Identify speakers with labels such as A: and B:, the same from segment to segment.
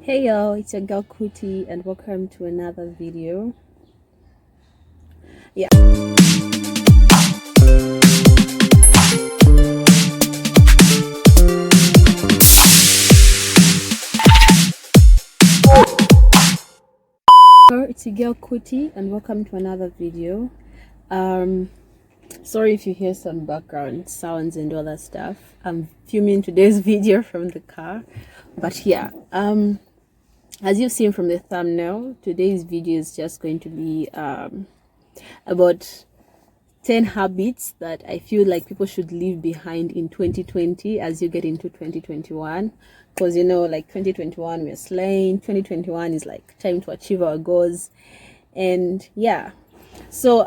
A: Hey y'all, it's your girl Kuti and welcome to another video. Yeah. So it's your girl Kuti and welcome to another video. Sorry if you hear some background sounds and all that stuff. I'm filming today's video from the car. But yeah, as you've seen from the thumbnail, today's video is just going to be about 10 habits that I feel like people should leave behind in 2020 as you get into 2021. Because you know, like 2021 we're slaying, 2021 is like time to achieve our goals. And yeah, so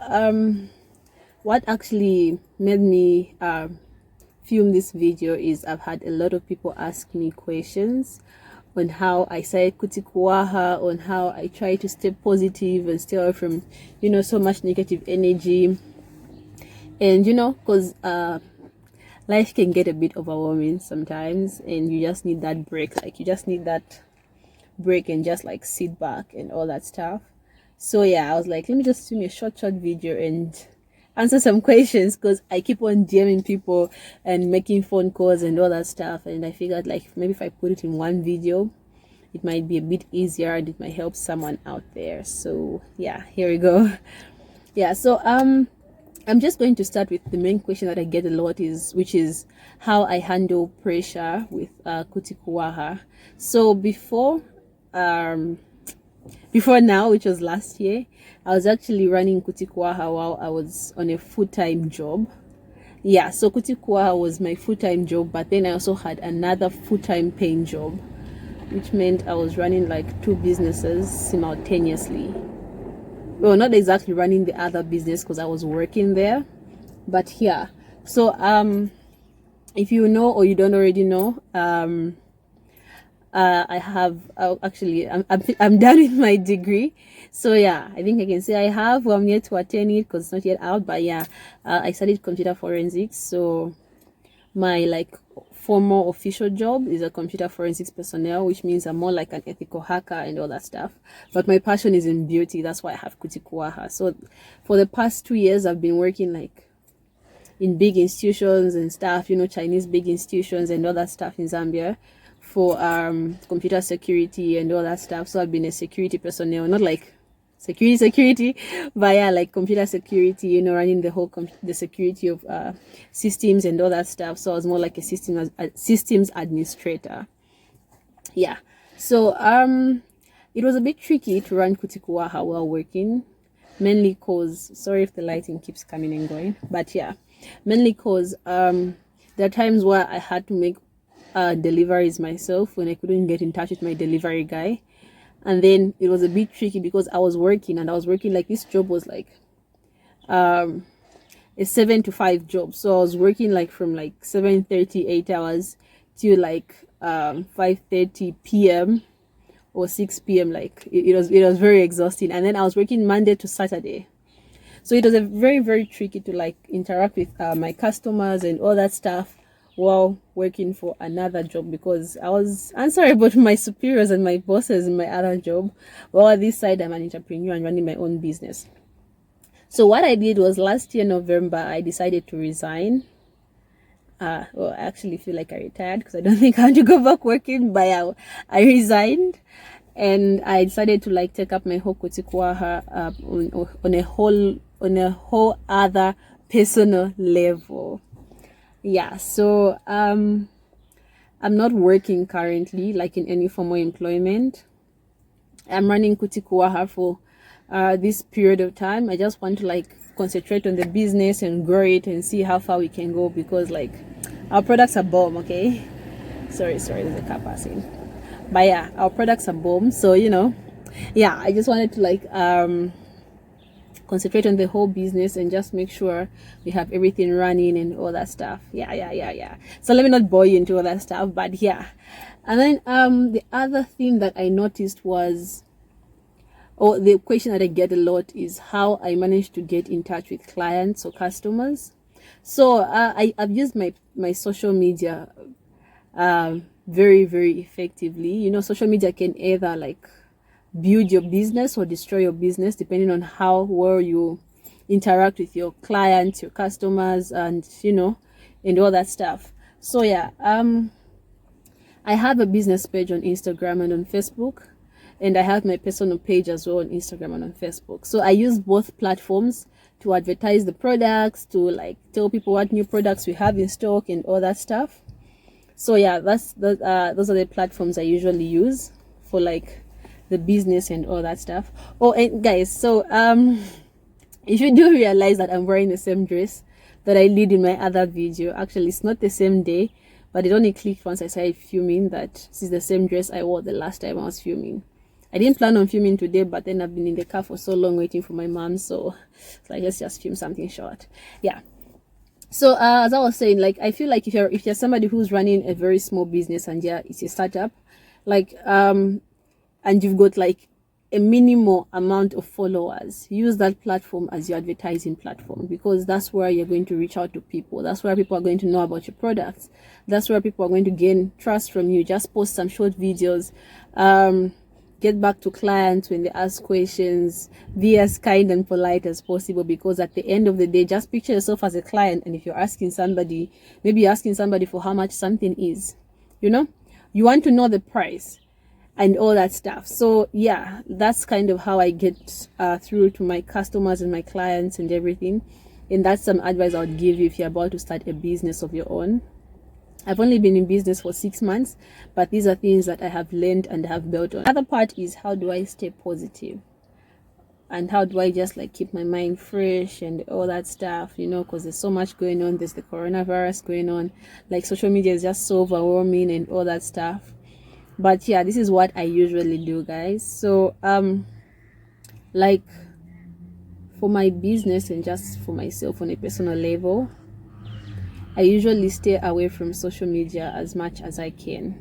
A: what actually made me film this video is I've had a lot of people ask me questions on how I say kutty kuwaha, on how I try to stay positive and stay away from, you know, so much negative energy. And you know, because life can get a bit overwhelming sometimes and you just need that break. Like you just need that break and just like sit back and all that stuff. So yeah, I was like, let me just film a short video and answer some questions, because I keep on DMing people and making phone calls and all that stuff, and I figured like maybe if I put it in one video it might be a bit easier and it might help someone out there. So yeah, here we go. Yeah, so I'm just going to start with the main question that I get a lot, which is how I handle pressure with kutty kuwaha. So before now, which was last year, I was actually running kutty kuwaha while I was on a full-time job. Yeah, so kutty kuwaha was my full-time job, but then I also had another full-time paying job, which meant I was running like two businesses simultaneously. Well, not exactly running the other business because I was working there, but yeah. So if you know or you don't already know, I'm done with my degree. So yeah, I think I can say I have. Well, I'm yet to attend it because it's not yet out, but yeah, I studied computer forensics. So my like formal official job is a computer forensics personnel, which means I'm more like an ethical hacker and all that stuff. But my passion is in beauty. That's why I have kutty kuwaha. So for the past 2 years, I've been working like in big institutions and stuff, you know, Chinese big institutions and all that stuff in Zambia for computer security and all that stuff. So I've been a security personnel, not like security, but yeah, like computer security, you know, running the whole the security of systems and all that stuff. So I was more like a systems administrator. Yeah, so it was a bit tricky to run kutty kuwaha while working, mainly cause, sorry if the lighting keeps coming and going, but yeah, mainly cause there are times where I had to make deliveries myself when I couldn't get in touch with my delivery guy. And then it was a bit tricky because I was working like, this job was like a 7 to 5 job. So I was working like from like 7:30, 8 hours to like 5:30 p.m. or 6 p.m. Like it was very exhausting. And then I was working Monday to Saturday. So it was a very, very tricky to like interact with my customers and all that stuff while working for another job, because I was answerable to my superiors and my bosses in my other job, while at this side I'm an entrepreneur and running my own business. So what I did was last year November I decided to resign. Well, I actually feel like I retired because I don't think I want to go back working, but I resigned and I decided to like take up my whole kutty kuwaha on a whole other personal level. Yeah, so I'm not working currently like in any formal employment. I'm running kutty kuwaha for this period of time. I just want to like concentrate on the business and grow it and see how far we can go, because like our products are bomb. Okay, sorry, there's a car passing, but yeah, our products are bomb. So you know, yeah, I just wanted to like concentrate on the whole business and just make sure we have everything running and all that stuff. Yeah. So let me not bore you into all that stuff, but yeah. And then the other thing that I noticed was, or the question that I get a lot is how I managed to get in touch with clients or customers. So I've used my social media very, very effectively. You know, social media can either like build your business or destroy your business, depending on how well you interact with your clients, your customers, and you know, and all that stuff. So yeah, I have a business page on Instagram and on Facebook, and I have my personal page as well on Instagram and on Facebook. So I use both platforms to advertise the products, to like tell people what new products we have in stock and all that stuff. So yeah, those are the platforms I usually use for like the business and all that stuff. Oh, and guys, so if you do realize that I'm wearing the same dress that I did in my other video, actually it's not the same day, but it only clicked once I started filming that this is the same dress I wore the last time I was filming. I didn't plan on filming today, but then I've been in the car for so long waiting for my mom, so it's like, let's just film something short. Yeah. So as I was saying, like I feel like if you're somebody who's running a very small business and yeah, it's a startup, like and you've got like a minimal amount of followers, use that platform as your advertising platform, because that's where you're going to reach out to people. That's where people are going to know about your products. That's where people are going to gain trust from you. Just post some short videos, get back to clients when they ask questions, be as kind and polite as possible, because at the end of the day, just picture yourself as a client, and if you're asking somebody, maybe you're asking somebody for how much something is, you know, you want to know the price and all that stuff. So yeah, that's kind of how I get through to my customers and my clients and everything. And that's some advice I would give you if you're about to start a business of your own. I've only been in business for 6 months, but these are things that I have learned and have built on. Another part is, how do I stay positive? And how do I just like keep my mind fresh and all that stuff, you know, because there's so much going on. There's the coronavirus going on, like social media is just so overwhelming and all that stuff. But yeah, this is what I usually do, guys. So like for my business and just for myself on a personal level, I usually stay away from social media as much as I can.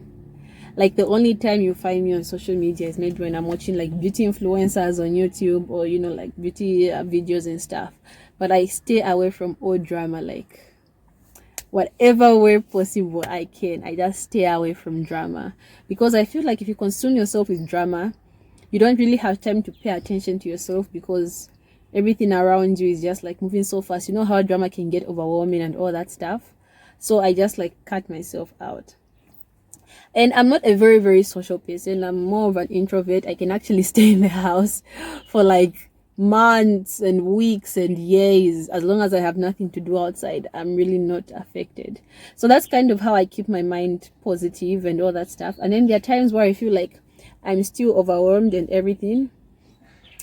A: Like the only time you find me on social media is maybe when I'm watching like beauty influencers on YouTube, or you know, like beauty videos and stuff. But I stay away from all drama, like whatever way possible I can. I just stay away from drama, because I feel like if you consume yourself with drama, you don't really have time to pay attention to yourself, because everything around you is just like moving so fast. You know how drama can get overwhelming and all that stuff. So I just like cut myself out. And I'm not a very, very social person. I'm more of an introvert. I can actually stay in the house for like months and weeks and years, as long as I have nothing to do outside. I'm really not affected. So that's kind of how I keep my mind positive and all that stuff. And then there are times where I feel like I'm still overwhelmed and everything,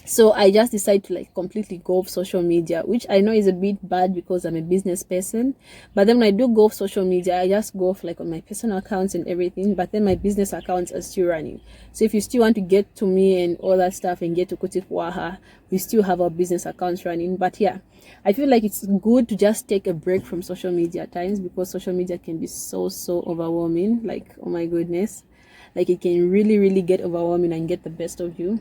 A: so I just decide to like completely go off social media, which I know is a bit bad because I'm a business person. But then when I do go off social media, I just go off like on my personal accounts and everything, but then my business accounts are still running. So if you still want to get to me and all that stuff and get to KUTTY KUWAHA, we still have our business accounts running. But yeah, I feel like it's good to just take a break from social media at times, because social media can be so overwhelming. Like, oh my goodness, like it can really get overwhelming and get the best of you.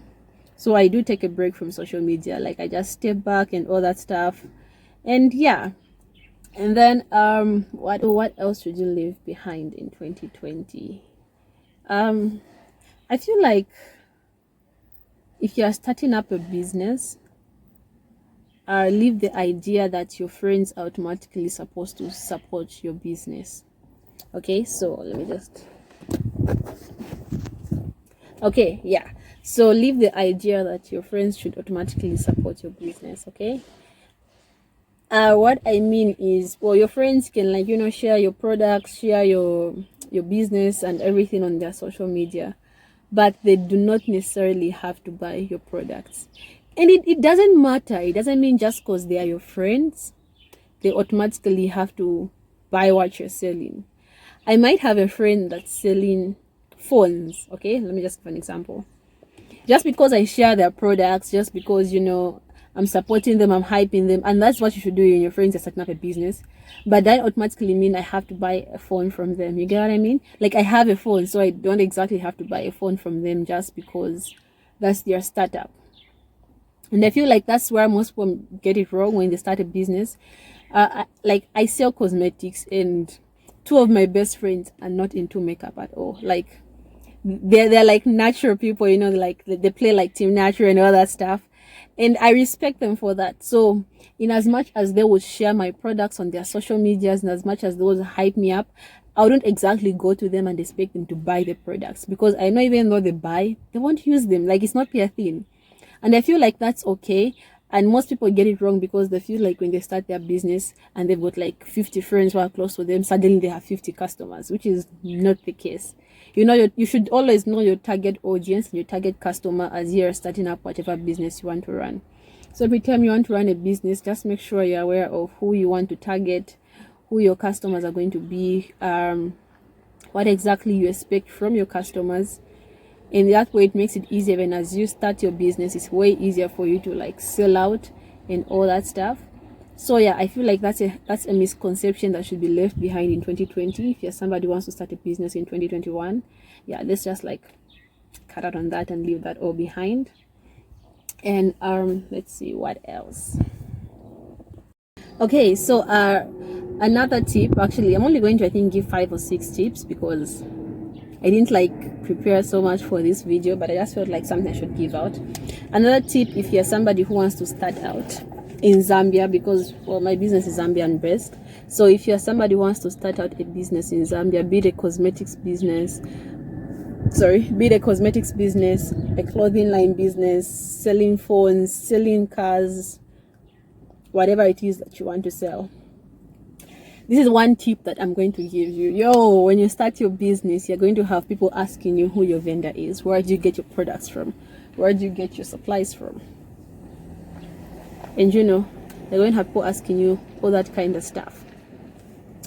A: So I do take a break from social media. Like I just step back and all that stuff. And yeah. And then what else should you leave behind in 2020? I feel like if you are starting up a business, leave the idea that your friends are automatically supposed to support your business. Okay, so let me just yeah, so leave the idea that your friends should automatically support your business. Okay, what I mean is, well, your friends can, like, you know, share your products, share your business and everything on their social media, but they do not necessarily have to buy your products. And it doesn't matter. It doesn't mean just because they are your friends they automatically have to buy what you're selling. I might have a friend that's selling phones. Okay, let me just give an example. Just because I share their products, just because, you know, I'm supporting them, I'm hyping them, and that's what you should do when your friends are setting up a business, but that automatically mean I have to buy a phone from them. You get what I mean? Like, I have a phone, so I don't exactly have to buy a phone from them just because that's their startup. And I feel like that's where most people get it wrong when they start a business. Like, I sell cosmetics, and two of my best friends are not into makeup at all. Like they're like natural people, you know, like they play like team natural and all that stuff, and I respect them for that. So in as much as they would share my products on their social medias and as much as they would hype me up, I wouldn't exactly go to them and expect them to buy the products, because I know even though they buy, they won't use them. Like, it's not their thing, and I feel like that's okay. And most people get it wrong because they feel like when they start their business and they've got like 50 friends who are close to them, suddenly they have 50 customers, which is not the case. You know, you should always know your target audience and your target customer as you're starting up whatever business you want to run. So every time you want to run a business, just make sure you're aware of who you want to target, who your customers are going to be, what exactly you expect from your customers. In that way, it makes it easier when as you start your business, it's way easier for you to like sell out and all that stuff. So yeah, I feel like that's a misconception that should be left behind in 2020. If you're somebody who wants to start a business in 2021, yeah, let's just like cut out on that and leave that all behind. And let's see what else. Okay, so another tip, actually I'm only going to I think give 5 or 6 tips because I didn't like prepare so much for this video, but I just felt like something I should give out. Another tip, if you're somebody who wants to start out in Zambia, because well, my business is Zambian based, so if you're somebody who wants to start out a business in Zambia, be it a cosmetics business, a clothing line business, selling phones, selling cars, whatever it is that you want to sell, this is one tip that I'm going to give you. When you start your business, you're going to have people asking you who your vendor is. Where do you get your products from? Where do you get your supplies from? And you know, they're going to have people asking you all that kind of stuff.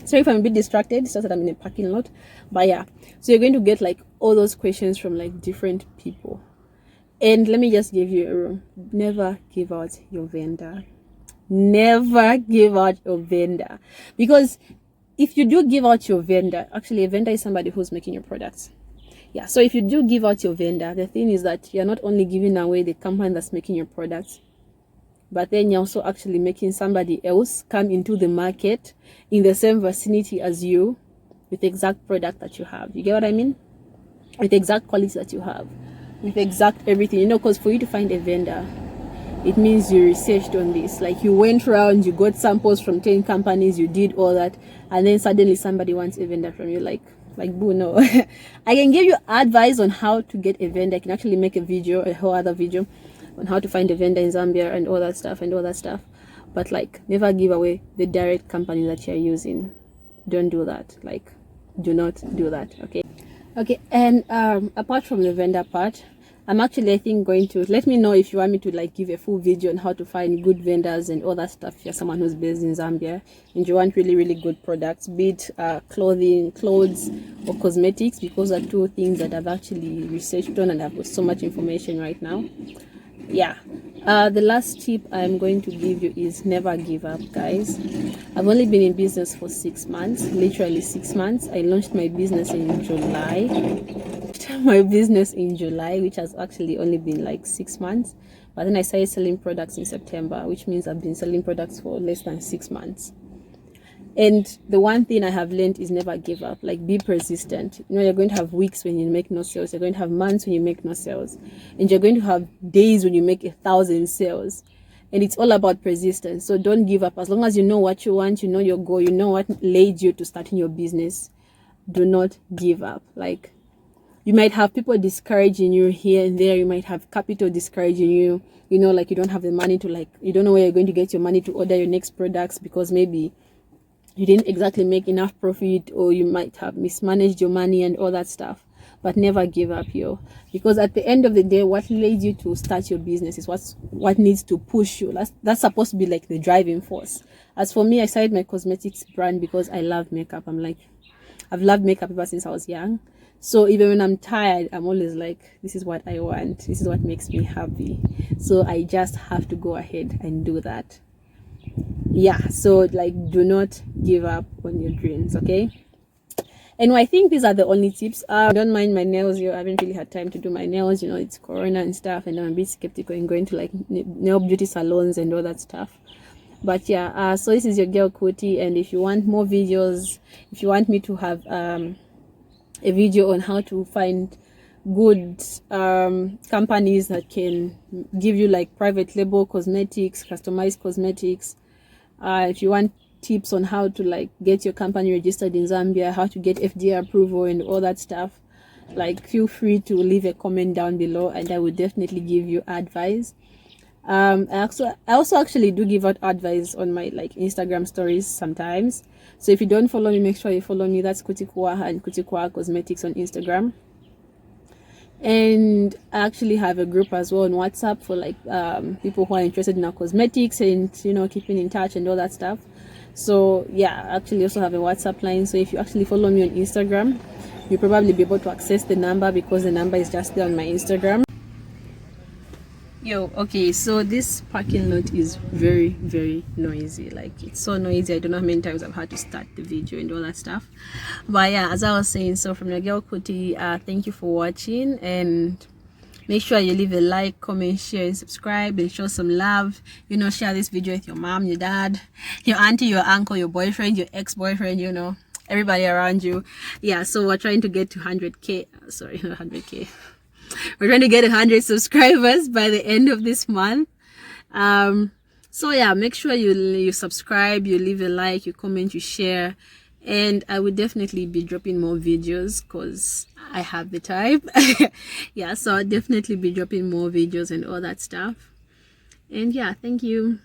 A: So if I'm a bit distracted, it's just that I'm in a parking lot. But yeah, so you're going to get like all those questions from like different people. And let me just give you a rule. Never give out your vendor. Never give out your vendor, because if you do give out your vendor, actually a vendor is somebody who's making your products. Yeah, so if you do give out your vendor, the thing is that you're not only giving away the company that's making your products, but then you're also actually making somebody else come into the market in the same vicinity as you with the exact product that you have. You get what I mean? With the exact quality that you have, with exact everything, you know, because for you to find a vendor, it means you researched on this. Like, you went around, you got samples from 10 companies, you did all that, and then suddenly somebody wants a vendor from you. Like boo, no. I can give you advice on how to get a vendor. I can actually make a whole other video on how to find a vendor in Zambia and all that stuff. But like, never give away the direct company that you're using. Don't do that. Like, do not do that. Okay. And apart from the vendor part, I'm actually, I think, going to let me know if you want me to like give a full video on how to find good vendors and all that stuff. If you're someone who's based in Zambia and you want really good products, be it clothes or cosmetics, because are two things that I've actually researched on and I've got so much information right now. Yeah, the last tip I'm going to give you is never give up, guys. I've only been in business for 6 months, literally 6 months. I launched my business in July, which has actually only been like 6 months, but then I started selling products in September, which means I've been selling products for less than 6 months. And the one thing I have learned is never give up. Like, be persistent. You know, you're going to have weeks when you make no sales, you're going to have months when you make no sales, and you're going to have days when you make 1,000 sales. And it's all about persistence. So don't give up. As long as you know what you want, you know your goal, you know what led you to starting your business, do not give up. Like, you might have people discouraging you here and there. You might have capital discouraging you. You know, like, you don't have the money to, like, you don't know where you're going to get your money to order your next products because maybe you didn't exactly make enough profit, or you might have mismanaged your money and all that stuff. But never give up, because at the end of the day, what led you to start your business is what needs to push you. That's supposed to be like the driving force. As for me, I started my cosmetics brand because I love makeup. I've loved makeup ever since I was young. So even when I'm tired, I'm always like, this is what I want, this is what makes me happy, so I just have to go ahead and do that. Yeah, so like, do not give up on your dreams. Okay, and I think these are the only tips. Don't mind my nails. I haven't really had time to do my nails, you know, it's corona and stuff, and I'm a bit skeptical in going to like nail beauty salons and all that stuff. But yeah, so this is your girl Kutty, and if you want more videos, if you want me to have a video on how to find good companies that can give you like private label cosmetics, customized cosmetics, if you want tips on how to like get your company registered in Zambia, how to get FDA approval and all that stuff, like feel free to leave a comment down below and I will definitely give you advice. I also actually do give out advice on my like Instagram stories sometimes. So if you don't follow me, make sure you follow me. That's Kutty Kuwaha and Kutty Kuwaha Cosmetics on Instagram. And I actually have a group as well on WhatsApp for like people who are interested in our cosmetics and keeping in touch and all that stuff. So yeah, I actually also have a WhatsApp line. So if you actually follow me on Instagram, you'll probably be able to access the number because the number is just there on my Instagram. Okay, so this parking lot is very, very noisy. Like, it's so noisy. I don't know how many times I've had to start the video and all that stuff. But yeah, as I was saying, so from your girl Kutty, thank you for watching, and make sure you leave a like, comment, share, and subscribe, and show some love. Share this video with your mom, your dad, your auntie, your uncle, your boyfriend, your ex-boyfriend, everybody around you. Yeah, so we're trying to get to 100k. Sorry, not 100k. We're trying to get 100 subscribers by the end of this month. So yeah, make sure you subscribe, you leave a like, you comment, you share, and I will definitely be dropping more videos because I have the time. Yeah, so I'll definitely be dropping more videos and all that stuff. And yeah, thank you.